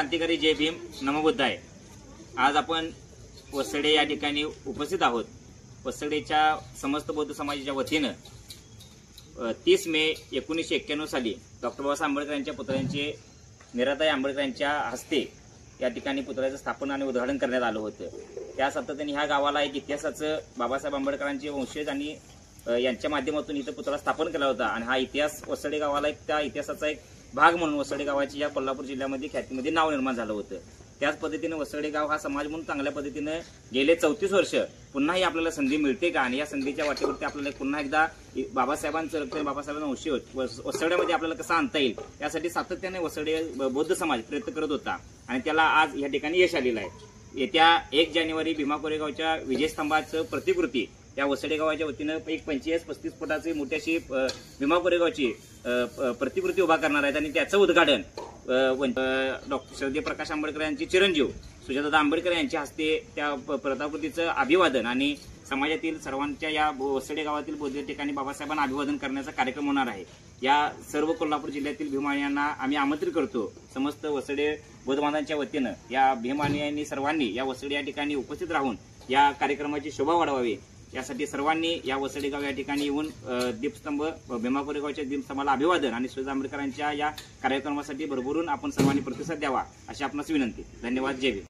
क्रांतिकारी जय भीम नमो बुद्धाय। आज आपण वसडे या ठिकाणी उपस्थित आहोत। वसडेच्या समस्त बौद्ध समाजाच्या वतीनं 30 मे 1991 साली डॉक्टर बाबासाहेब आंबेडकर यांच्या पुतळ्यांचे निराताई आंबेडकर यांच्या हस्ते या ठिकाणी पुतळ्याचं स्थापन आणि उद्घाटन करण्यात आलं होतं। त्या सातत्याने ह्या गावाला एक इतिहासाचं बाबासाहेब आंबेडकरांचे वंशज आणि यांच्या माध्यमातून इथं पुतळा स्थापन केला होता आणि हा इतिहास वसडे गावाला एक त्या इतिहासाचा एक भाग म्हणून वसडे गावाची या कोल्हापूर जिल्ह्यामध्ये ख्यातीमध्ये नाव निर्माण झालं होतं। त्याच पद्धतीने वसडे गाव हा समाज म्हणून चांगल्या पद्धतीने गेले 34 वर्ष पुन्हा ही आपल्याला संधी मिळते का आणि या संधीच्या वाटेवरती आपल्याला पुन्हा एकदा बाबासाहेबांचं बाबासाहेबांचा वंशज वसड्यामध्ये आपल्याला कसं आणता येईल यासाठी सातत्याने वसडे बौद्ध समाज प्रयत्न करत होता आणि त्याला आज या ठिकाणी यश आलेलं आहे। येत्या 1 जानेवारी भीमा कोरेगावच्या विजयस्तंभाचं प्रतिकृती या वसडे गावाच्या वतीनं एक 25-35 फुटाची मोठी अशी भीमा कोरेगावची प्रतिकृती उभा करणार आहेत आणि त्याचं उद्घाटन डॉक्टर श्रद्धेय प्रकाश आंबेडकर यांचे चिरंजीव सुजाताताई आंबेडकर यांच्या हस्ते त्या प्रतिकृतीचं अभिवादन आणि समाजातील सर्वांच्या या वसडे गावातील बौद्ध ठिकाणी बाबासाहेबांना अभिवादन करण्याचा कार्यक्रम होणार आहे। या सर्व कोल्हापूर जिल्ह्यातील भीमानियांना आम्ही आमंत्रित करतो। समस्त वसडे बौद्ध बांधवांच्या वतीनं या भीमानियांनी सर्वांनी या वसडे या ठिकाणी उपस्थित राहून या कार्यक्रमाची शोभा वाढवावी यासाठी सर्वांनी या वसडे गाव या ठिकाणी येऊन दीपस्तंभ भीमा कोरेगावच्या दीपस्तंभाला अभिवादन आणि सुजाताताई आंबेडकरांच्या या कार्यक्रमासाठी भरभरून आपण सर्वांनी प्रतिसाद द्यावा अशी आपणास विनंती। धन्यवाद। जय भीम।